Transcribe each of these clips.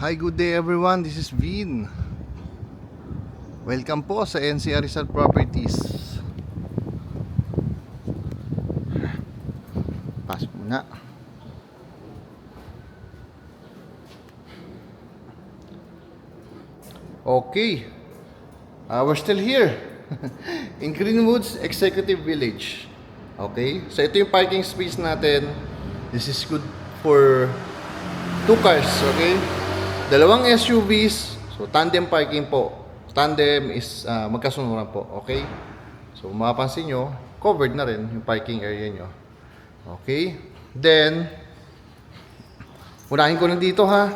Hi, good day everyone. This is Vin. Welcome po sa NCR Rizal Properties. Pasok muna. Okay. We're still here in Greenwoods Executive Village. Okay. So ito yung parking space natin. This is good for 2 cars, okay? Dalawang SUVs, so tandem parking po. Tandem is magkasunuran po, okay? So mapapansin nyo, covered na rin yung parking area nyo. Okay? Then, unahin ko na dito ha.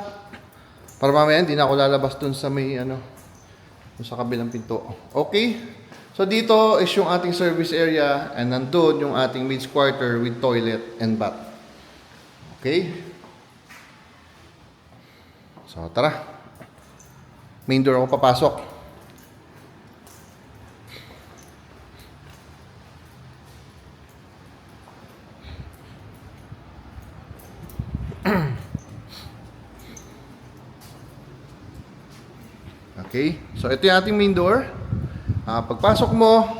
Para mamaya hindi na ako lalabas dun sa may dun sa kabilang pinto. Okay? So dito is yung ating service area and nandun yung ating maid's quarter with toilet and bath. Okay? So, tara. Main door ako papasok. Okay. So, ito yung ating main door. Pagpasok mo,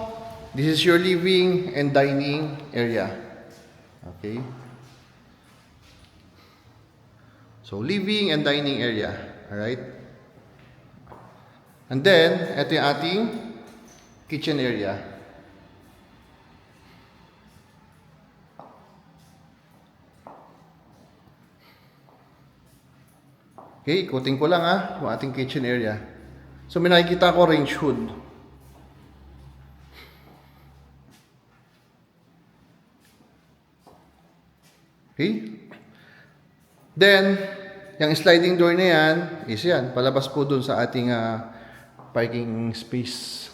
this is your living and dining area. Okay. So, living and dining area. Alright? And then, ito yung ating kitchen area. Okay, ikutin ko lang yung ating kitchen area. So, may nakikita ko range hood. Okay? Then, yung sliding door na yan, is yan, palabas po dun sa ating parking space.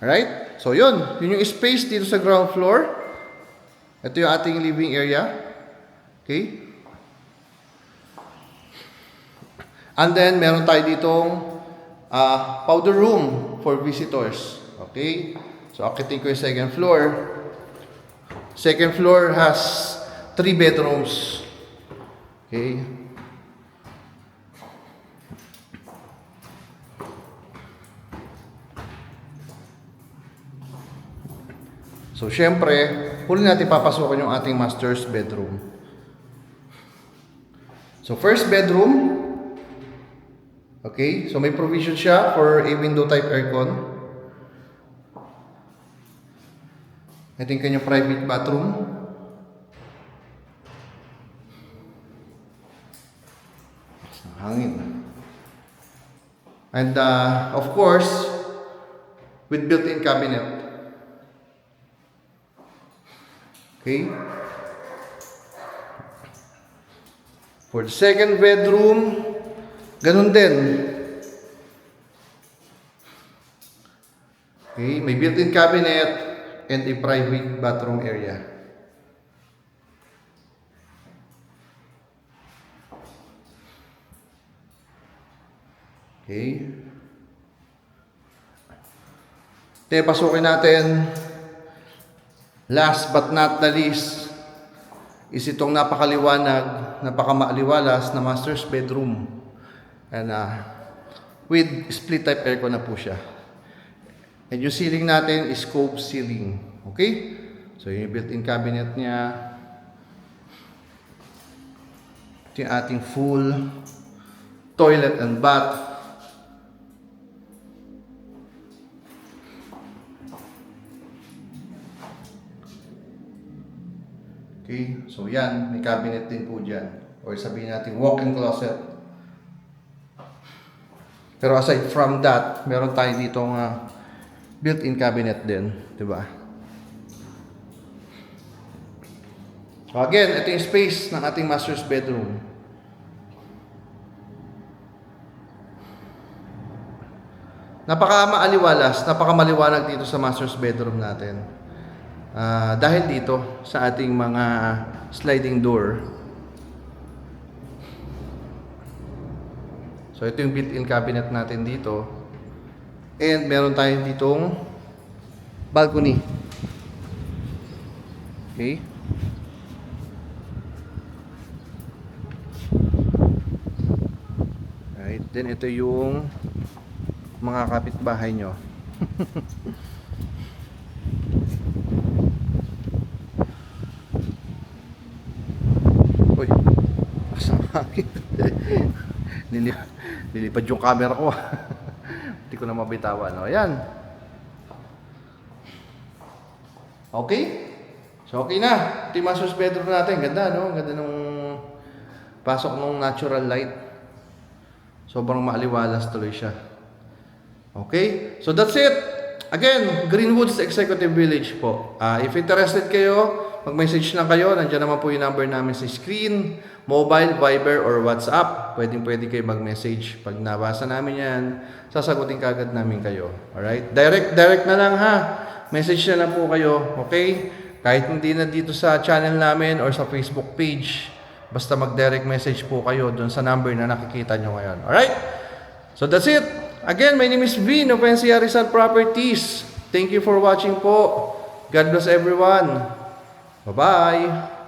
Alright? So, yun yung space dito sa ground floor. Ito yung ating living area. Okay? And then, meron tayo ditong powder room for visitors. Okay? So, akitin ko yung second floor. Second floor has 3 bedrooms. Okay. So, syempre, huli natin papasukin yung ating master's bedroom. So, first bedroom. Okay. So, may provision siya for a window type aircon. Ito yung kanyang private bathroom. Hangin. And of course, with built-in cabinet. Okay. For the second bedroom, ganun din. Okay, may built-in cabinet and a private bathroom area. Okay. Ito pasukin natin. Last but not the least is itong napakaliwanag, napakamaaliwalas na master's bedroom. And with split type aircon na po siya. And yung ceiling natin is cove ceiling. Okay? So yung built-in cabinet niya. Ito yung ating full toilet and bath. Okay, so yan, may cabinet din po dyan. Or sabihin natin walk-in closet. Pero aside from that, meron tayo ditong built-in cabinet din, di ba? So again, ito yung space ng ating master's bedroom. Napaka-maaliwalas, napaka-maliwanag dito sa master's bedroom natin. Dahil dito sa ating mga sliding door. So ito yung built-in cabinet natin dito. And meron tayong ditong balcony. Okay? Then ito yung mga kapitbahay nyo. Uy, asang hangin. Lilipad yung camera ko. Hindi ko na mabitawan. O, ayan. Okay? So, okay na. Ito yung master's bedroom natin. Ganda, no? Ganda nung pasok ng natural light. Sobrang maaliwalas tuloy siya. Okay? So, that's it. Again, Greenwoods Executive Village po. If interested kayo, mag-message lang kayo. Nandiyan naman po yung number namin sa screen. Mobile, Viber, or WhatsApp. Pwede kayo mag-message. Pag nabasa namin yan, sasagutin kagad namin kayo. Alright? Direct na lang ha. Message na lang po kayo. Okay? Kahit hindi na dito sa channel namin or sa Facebook page. Basta mag-direct message po kayo doon sa number na nakikita nyo ngayon. Alright? So that's it. Again, my name is Vin of NCR Rizal Properties. Thank you for watching po. God bless everyone. Bye-bye.